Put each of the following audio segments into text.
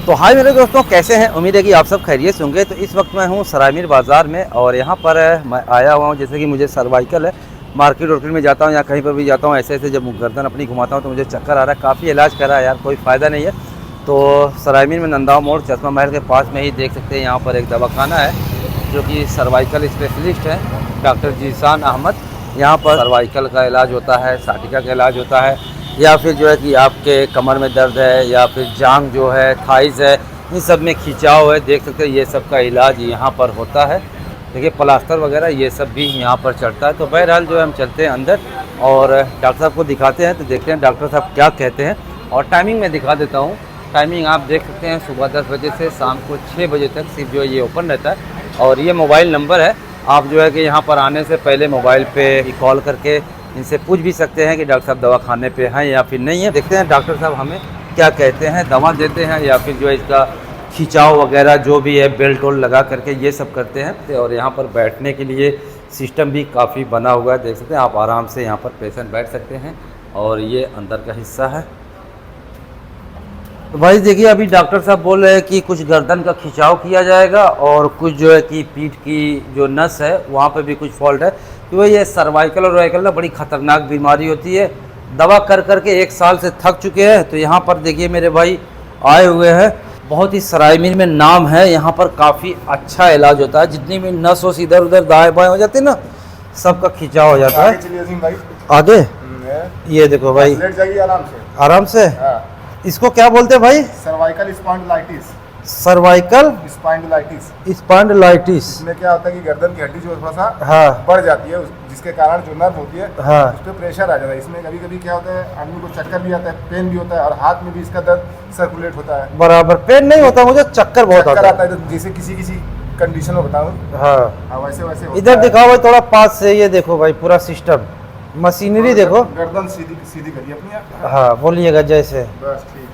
तो हाय मेरे दोस्तों, कैसे हैं? उम्मीद है कि आप सब खैरियत से होंगे। तो इस वक्त मैं हूं सरायमीर बाज़ार में और यहाँ पर मैं आया हुआ हूं। जैसे कि मुझे सर्वाइकल है, मार्केट वार्केट में जाता हूं या कहीं पर भी जाता हूं, ऐसे ऐसे जब गर्दन अपनी घुमाता हूं तो मुझे चक्कर आ रहा है। काफ़ी इलाज करा है यार, कोई फ़ायदा नहीं है। तो सरायमीर में नंदाव मोड़ चश्मा महल के पास में ही देख सकते हैं, यहाँ पर एक दवाखाना है जो कि सर्वाइकल स्पेशलिस्ट है, डॉक्टर जीशान अहमद। यहाँ पर सर्वाइकल का इलाज होता है, साटिका का इलाज होता है, या फिर जो है कि आपके कमर में दर्द है या फिर जांग जो है, थाइज़ है, इन सब में खिंचाव है, देख सकते हैं ये सब का इलाज यहाँ पर होता है। देखिए प्लास्टर वगैरह ये सब भी यहाँ पर चलता है। तो बहरहाल जो है हम चलते हैं अंदर और डॉक्टर साहब को दिखाते हैं, तो देखते हैं डॉक्टर साहब क्या कहते हैं। और टाइमिंग मैं दिखा देता हूँ। टाइमिंग आप देख सकते हैं, सुबह 10 बजे से शाम को 6 बजे तक सिर्फ जो है ये ओपन रहता है। और ये मोबाइल नंबर है, आप जो है कि यहाँ पर आने से पहले मोबाइल पे कॉल करके इनसे पूछ भी सकते हैं कि डॉक्टर साहब दवा खाने पे हैं या फिर नहीं है। देखते हैं डॉक्टर साहब हमें क्या कहते हैं, दवा देते हैं या फिर जो है इसका खिंचाव वगैरह जो भी है बेल्ट वोल्ट लगा करके ये सब करते हैं। और यहाँ पर बैठने के लिए सिस्टम भी काफ़ी बना हुआ है, देख सकते हैं आप आराम से यहाँ पर पेशेंट बैठ सकते हैं। और ये अंदर का हिस्सा है। तो भाई देखिए अभी डॉक्टर साहब बोल रहे हैं कि कुछ गर्दन का खिंचाव किया जाएगा और कुछ जो है कि पीठ की जो नस है वहाँ पे भी कुछ फॉल्ट है। क्योंकि ये सर्वाइकल और वाइकल ना बड़ी ख़तरनाक बीमारी होती है। दवा कर करके 1 साल से थक चुके हैं। तो यहाँ पर देखिए मेरे भाई आए हुए हैं, बहुत ही सरायमीर में नाम है, यहाँ पर काफ़ी अच्छा इलाज होता है। जितनी भी नस वस इधर उधर दाएँ बाएँ हो जाती है ना, सबका खिंचाव हो जाता है। आगे ये देखो भाई, आराम से। इसको क्या बोलते हैं भाई? Cervical spondylitis. Cervical spondylitis. इसमें क्या होता है कि गर्दन की हड्डी जो थोड़ा सा हाँ बढ़ जाती है, जिसके कारण जो नर्व होती है हाँ उस पर प्रेशर आ जाता है। इसमें कभी कभी क्या होता है, आदमी को चक्कर भी आता है, पेन भी होता है और हाथ में भी इसका दर्द सर्कुलेट होता है। बराबर पेन नहीं होता, मुझे चक्कर बहुत आता है। तो जैसे किसी कंडीशन में बताऊँ, हाँ वैसे वैसे इधर दिखाओ भाई थोड़ा पास से, ये देखो भाई पूरा सिस्टम, मशीनरी देखो। गर्दन सीधी करिए अपनी। हाँ बोलिएगा जैसे। बस ठीक,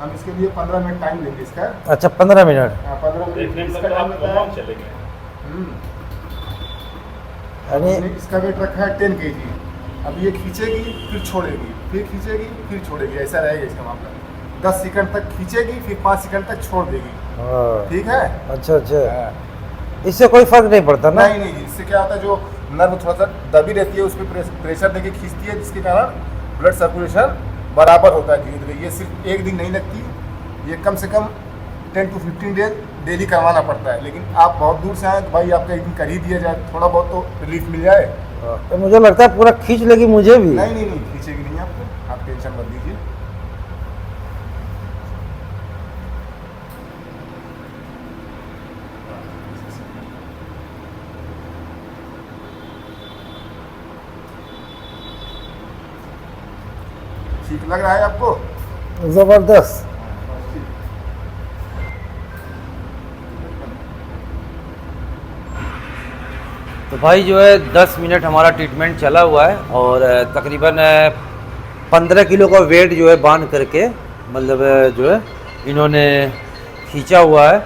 हम इसके लिए 15 मिनट टाइम लेंगे इसका। अच्छा 15 मिनट। 15 मिनट इसका टाइम होता है। यानी इसका वेट रखा है 10 kg। अब ये खींचेगी फिर छोड़ेगी, फिर खींचेगी फिर छोड़ेगी, ऐसा रहेगा इसका मामला। 10 सेकंड तक खींचेगी फिर 5 सेकंड तक छोड़ देगी। ठीक है। अच्छा अच्छा, इससे कोई फर्क नहीं पड़ता ना? नहीं, इससे क्या होता है, जो नर्व थोड़ा सा दबी रहती है उस पर प्रेशर देके खींचती है, जिसके कारण ब्लड सर्कुलेशन बराबर होता है धीरे धीरे। ये सिर्फ एक दिन नहीं लगती, ये कम से कम 10 to 15 डेज डेली करवाना पड़ता है। लेकिन आप बहुत दूर से आए तो भाई आपका एक दिन कर ही दिया जाए, थोड़ा बहुत तो रिलीफ मिल जाए। तो मुझे लगता है पूरा खींच लेगी मुझे भी। नहीं खींचेगी नहीं आपको, आप टेंशन मत लीजिए। ठीक लग रहा है आपको? जबरदस्त। तो भाई जो है 10 मिनट हमारा ट्रीटमेंट चला हुआ है और तकरीबन 15 किलो का वेट जो है बांध करके, मतलब जो है इन्होंने खींचा हुआ है।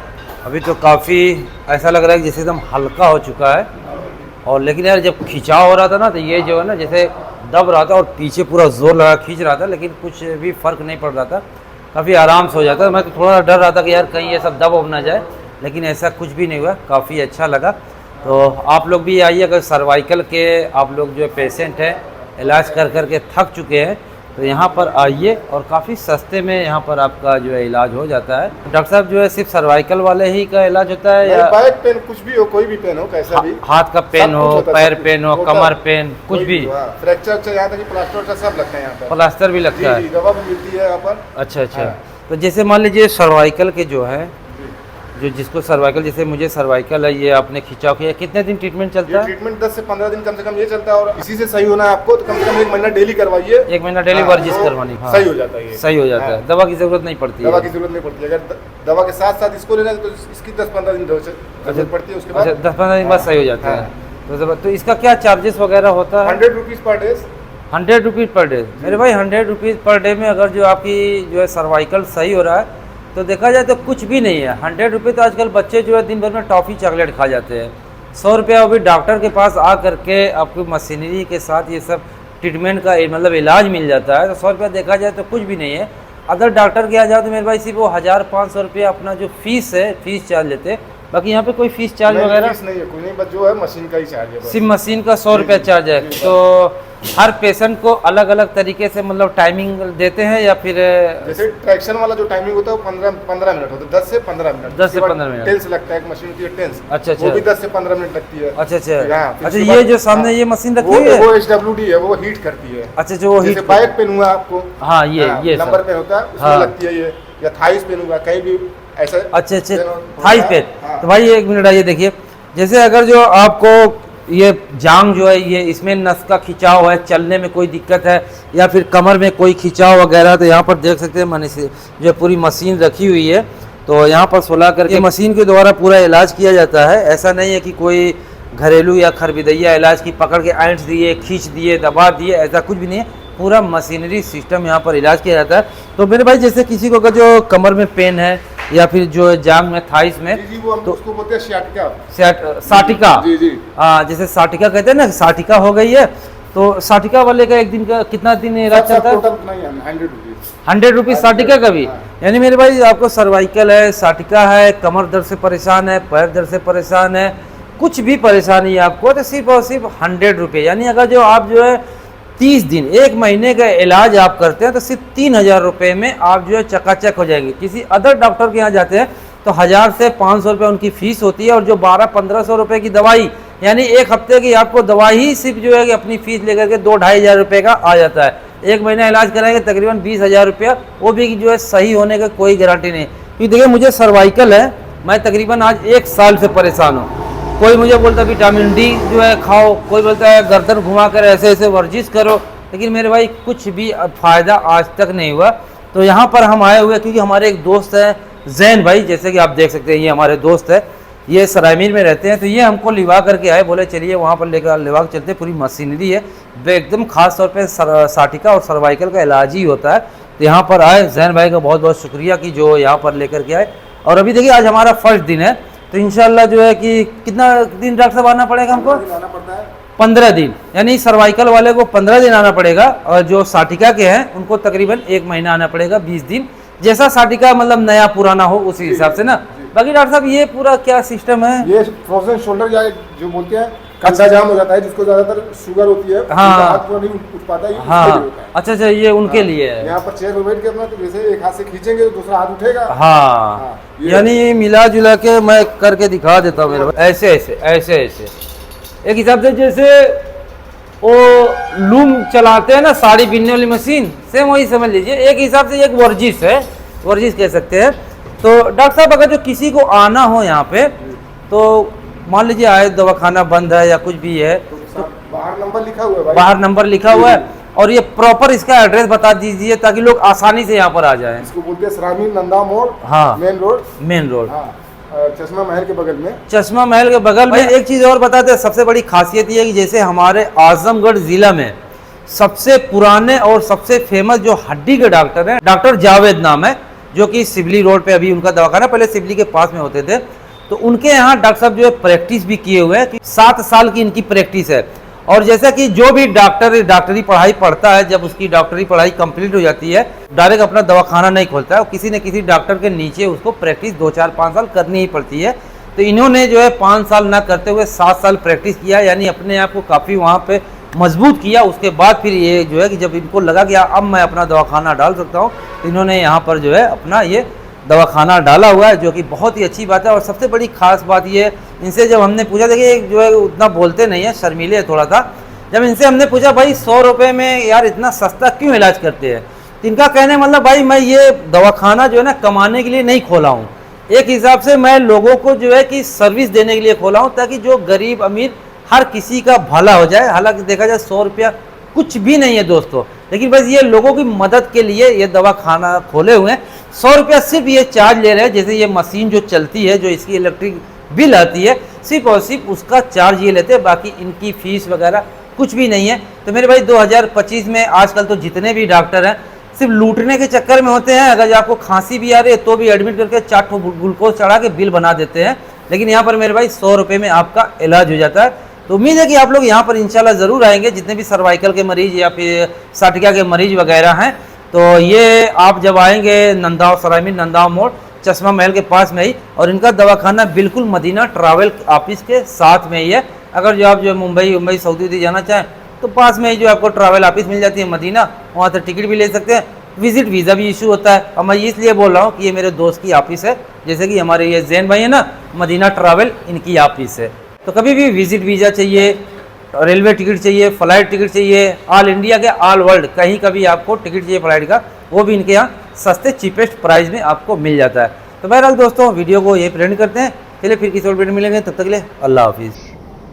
अभी तो काफ़ी ऐसा लग रहा है कि जैसे एकदम हल्का हो चुका है। और लेकिन यार जब खिंचाव हो रहा था ना, तो ये जो है ना जैसे दब रहा था और पीछे पूरा जोर लगा खींच रहा था, लेकिन कुछ भी फ़र्क नहीं पड़ रहा था, काफ़ी आराम से हो जाता। मैं तो थोड़ा डर रहा था कि यार कहीं ये सब दब ना जाए, लेकिन ऐसा कुछ भी नहीं हुआ, काफ़ी अच्छा लगा। तो आप लोग भी आइए, अगर सर्वाइकल के आप लोग जो है पेशेंट हैं, इलाज कर करके थक चुके हैं, तो यहाँ पर आइए और काफ़ी सस्ते में यहाँ पर आपका जो है इलाज हो जाता है। डॉक्टर साहब जो है सिर्फ सर्वाइकल वाले ही का इलाज होता है या बैक पेन कुछ भी हो, कोई भी पेन हो, कैसा भी, हाथ का पेन हो, पैर पेन हो, कमर पेन, कुछ भी, फ्रैक्चर यहाँ तक प्लास्टर सब लगता है यहाँ पर। प्लास्टर भी लगता है, दवा भी मिलती है यहाँ पर। अच्छा। तो जैसे मान लीजिए सर्वाइकल के जो है, जो जिसको सर्वाइकल, जैसे मुझे सर्वाइकल है, ये आपने खिंचाव किया, कितने दिन ट्रीटमेंट चलता है? ट्रीटमेंट 10 से 15 दिन कम से कम ये चलता है। और इसी से सही होना है आपको तो कम से कम 1 महीना डेली करवाइए। 1 महीना डेली वर्जिश करवानी, सही हो जाता है, सही हो जाता है। दवा की जरूरत नहीं पड़ती है। दवा की जरूरत नहीं पड़ती। अगर दवा के साथ साथ इसको लेना है तो इसकी 10-15 दिन जरूरत पड़ती है। उसके बाद 10-15 दिन बाद सही हो जाता है। तो इसका क्या चार्जेस वगैरह होता है? 100 rupees per day. 100 rupees per day. मेरे भाई 100 रुपीज़ पर डे में अगर जो आपकी जो है सर्वाइकल सही हो रहा है तो देखा जाए तो कुछ भी नहीं है। 100 रुपये तो आजकल बच्चे जो है दिन भर में टॉफ़ी चॉकलेट खा जाते हैं। 100 रुपया अभी डॉक्टर के पास आ करके आपको मशीनरी के साथ ये सब ट्रीटमेंट का मतलब इलाज मिल जाता है। तो 100 रुपया देखा जाए तो कुछ भी नहीं है। अदर डॉक्टर के यहाँ जाओ तो मेरे भाई सिर्फ वो 1500 रुपये अपना जो फीस है, फीस चार्ज लेते हैं। बाकी यहाँ पे कोई फीस चार्ज वगैरह फीस नहीं है, कोई नहीं, बस जो है मशीन का ही चार्ज है बस। सिर्फ मशीन का 100 रुपया चार्ज है। तो हर पेशेंट को अलग अलग तरीके से मतलब टाइमिंग देते हैं या फिर जैसे ट्रैक्शन वाला जो टाइमिंग होता है वो 15 मिनट होता है, 10 से 15 मिनट। 10 से 15 मिनट टेंस लगता है, एक मशीन होती है टेंस। अच्छा अच्छा, वो भी 10 से 15 मिनट लगती है। अच्छा अच्छा फिर अच्छा। उसके ये बाद- जो सामने ये मशीन रखी हुई है वो HWD है, वो हीट करती है। अच्छा जो वो जैसे हीट, बैक पेन हुआ आपको, हाँ ये नंबर सब। पेन होता है उसमें हाँ। लगती है ये, या थाइस पेन हुआ कहीं भी ऐसा। अच्छा अच्छा, पेन होता थाई है। पेन। हाँ। तो भाई एक मिनट आइए देखिए, जैसे अगर जो आपको ये जांग जो है ये इसमें नस का खिंचाव है, चलने में कोई दिक्कत है या फिर कमर में कोई खिंचाव वगैरह, तो यहाँ पर देख सकते हैं मैंने से जो पूरी मशीन रखी हुई है। तो यहाँ पर सुला करके मशीन के द्वारा पूरा इलाज किया जाता है। ऐसा नहीं है कि कोई घरेलू या खरबिदैया इलाज की पकड़ के ऐंठ दिए, खींच दिए, दबा दिए, ऐसा कुछ भी नहीं है। पूरा मशीनरी सिस्टम यहाँ पर इलाज किया जाता है। तो मेरे भाई जैसे किसी को अगर जो कमर में पेन है या फिर जो जांग में, थाइस में, जी वो हम तो उसको बोलते हैं सियाटिका। साटिका, जी जी। हाँ जैसे साटिका कहते हैं ना, साटिका हो गई है। तो साटिका वाले का एक दिन का कितना दिन इलाज चलता है? टोटल नहीं है 100 रुपीज। 100 रुपीज़ साटिका का भी। यानी मेरे भाई आपको सर्वाइकल है, साटिका है, कमर दर्द से परेशान है, पैर दर्द से परेशान है, कुछ भी परेशानी है आपको, तो सिर्फ और सिर्फ 100 रुपये। यानी अगर जो आप जो है 30 दिन, एक महीने का इलाज आप करते हैं तो सिर्फ 3000 रुपये में आप जो है चकाचक हो जाएंगे। किसी अदर डॉक्टर के यहाँ जाते हैं तो 1000 से 500 रुपये उनकी फ़ीस होती है, और जो 1200-1500 रुपये की दवाई, यानी एक हफ्ते की आपको दवाई ही सिर्फ जो है कि अपनी फ़ीस लेकर के 2-2500 रुपये का आ जाता है। एक महीना इलाज कराएंगे तकरीबन 20,000 रुपया, वो भी जो है सही होने का कोई गारंटी नहीं। क्योंकि देखिए मुझे सर्वाइकल है, मैं तकरीबन आज 1 साल से परेशान हूँ। कोई मुझे बोलता है विटामिन डी जो है खाओ, कोई बोलता है गर्दन घुमा कर ऐसे ऐसे वर्जिश करो, लेकिन मेरे भाई कुछ भी फ़ायदा आज तक नहीं हुआ। तो यहाँ पर हम आए हुए क्योंकि हमारे एक दोस्त है जैन भाई, जैसे कि आप देख सकते हैं ये हमारे दोस्त है, ये सरायमीर में रहते हैं। तो ये हमको लिवा करके आए, बोले चलिए वहाँ पर लेकर लिवा के चलते, पूरी मशीनरी है एकदम, खास तौर पे साटिका और सर्वाइकल का इलाज ही होता है। तो यहाँ पर आए, जैन भाई का बहुत बहुत शुक्रिया कि जो यहाँ पर लेकर के आए। और अभी देखिए आज हमारा फर्स्ट दिन है, तो इंशाल्लाह जो है कि कितना दिन डॉक्टर साहब आना पड़ेगा हमको? आना पड़ता है 15 दिन। यानी सर्वाइकल वाले को 15 दिन आना पड़ेगा, और जो साटिका के हैं उनको तकरीबन 1 महीना आना पड़ेगा, 20 दिन, जैसा साटिका मतलब नया पुराना हो उसी हिसाब से ना। बाकी डॉक्टर साहब ये पूरा क्या सिस्टम है? ये फ्रोजन शोल्डर या जो बोलते हैं कंधा जाम हो जाता है, जिसको ज्यादातर शुगर होती है, हाँ। उनका हाथ पूरा नहीं उठ पाता है, ये उसके लिए हाँ होता है। अच्छा अच्छा, ये उनके लिए है। यहाँ पर चेयर पर बैठ के अपना, तो जैसे एक हाथ से खींचेंगे तो दूसरा हाथ उठेगा। हाँ ये- यानी मिला जुला के मैं करके दिखा देता हूँ मेरे भाई, ऐसे ऐसे ऐसे ऐसे एक हिसाब से जैसे वो लूम चलाते हैं ना, साड़ी बिनने वाली मशीन, सेम वही समझ लीजिए। एक हिसाब से एक वर्जिश है, वर्जिश कह सकते हैं। तो डॉक्टर साहब अगर जो किसी को आना हो यहाँ पे, तो मान लीजिए आए दवाखाना बंद है या कुछ भी है, तो बाहर नंबर लिखा हुआ है भाई, बाहर नंबर लिखा हुआ है, और ये प्रॉपर इसका एड्रेस बता दीजिए ताकि लोग आसानी से यहाँ पर आ जाएं। इसको बोलते हैं सरामीर नंदा मोड़, हाँ। मेन रोड, मेन रोड, हाँ, चश्मा महल के बगल में। चश्मा महल के बगल में। एक चीज़ और बताते हैं, सबसे बड़ी खासियत ये है कि जैसे हमारे आजमगढ़ ज़िला में सबसे पुराने और सबसे फेमस जो हड्डी के डॉक्टर हैं, डॉक्टर जावेद नाम है, जो कि सिवली रोड पे अभी उनका दवाखाना, पहले सिवली के पास में होते थे। तो उनके यहाँ डॉक्टर साहब जो है प्रैक्टिस भी किए हुए हैं, 7 साल की इनकी प्रैक्टिस है। और जैसा कि जो भी डॉक्टर डॉक्टरी पढ़ाई पढ़ता है, जब उसकी डॉक्टरी पढ़ाई कंप्लीट हो जाती है, डायरेक्ट अपना दवाखाना नहीं खोलता है, किसी न किसी डॉक्टर के नीचे उसको प्रैक्टिस 2-4-5 साल करनी ही पड़ती है। तो इन्होंने जो है 5 साल ना करते हुए 7 साल प्रैक्टिस किया, यानी अपने आप को काफ़ी वहाँ पे मजबूत किया। उसके बाद फिर ये जो है कि जब इनको लगा कि अब मैं अपना दवाखाना डाल सकता हूँ, तो इन्होंने यहाँ पर जो है अपना ये दवाखाना डाला हुआ है, जो कि बहुत ही अच्छी बात है। और सबसे बड़ी खास बात ये, इनसे जब हमने पूछा, देखिए जो है उतना बोलते नहीं है, शर्मीले है थोड़ा सा, जब इनसे हमने पूछा भाई 100 रुपये में यार इतना सस्ता क्यों इलाज करते हैं, तो इनका कहने मतलब भाई मैं ये दवाखाना जो है ना कमाने के लिए नहीं खोला हूँ, एक हिसाब से मैं लोगों को जो है कि सर्विस देने के लिए खोला हूँ, ताकि जो गरीब अमीर हर किसी का भला हो जाए। हालांकि देखा जाए 100 रुपया कुछ भी नहीं है दोस्तों, लेकिन बस ये लोगों की मदद के लिए ये दवाखाना खोले हुए हैं। 100 रुपया सिर्फ ये चार्ज ले रहे हैं, जैसे ये मशीन जो चलती है, जो इसकी इलेक्ट्रिक बिल आती है, सिर्फ और सिर्फ उसका चार्ज ये लेते हैं, बाकी इनकी फीस वगैरह कुछ भी नहीं है। तो मेरे भाई 2025 में आजकल तो जितने भी डॉक्टर हैं सिर्फ लूटने के चक्कर में होते हैं। अगर आपको खांसी भी आ रही है तो भी एडमिट करके 4 ठो ग्लूकोज चढ़ा के बिल बना देते हैं, लेकिन यहाँ पर मेरे भाई 100 रुपये में आपका इलाज हो जाता है। तो उम्मीद है कि आप लोग यहाँ पर इंशाल्लाह ज़रूर आएंगे, जितने भी सर्वाइकल के मरीज़ या फिर साटिका के मरीज़ वगैरह हैं। तो ये आप जब आएंगे नंदाव सरायमीर नंदाव मोड़ चश्मा महल के पास में ही, और इनका दवाखाना बिल्कुल मदीना ट्रैवल ऑफिस के साथ में ही है। अगर जो आप जो मुंबई सऊदी जाना चाहें तो पास में ही जो आपको ट्रैवल ऑफिस मिल जाती है मदीना, वहाँ से टिकट भी ले सकते हैं। विजिट वीज़ा भी इशू होता है। और मैं इसलिए बोल रहा हूँ कि ये मेरे दोस्त की ऑफिस है, जैसे कि हमारे ये जैन भाई है ना, मदीना ट्रैवल इनकी ऑफिस है। तो कभी भी विजिट वीज़ा चाहिए, रेलवे टिकट चाहिए, फ़्लाइट टिकट चाहिए, ऑल इंडिया के ऑल वर्ल्ड कहीं का भी आपको टिकट चाहिए फ़्लाइट का, वो भी इनके यहाँ सस्ते चीपेस्ट प्राइस में आपको मिल जाता है। तो बहरहाल दोस्तों वीडियो को ये प्रेजेंट करते हैं, चलिए फिर किसी और वीडियो मिलेंगे, तब तक के लिए अल्लाह हाफिज़।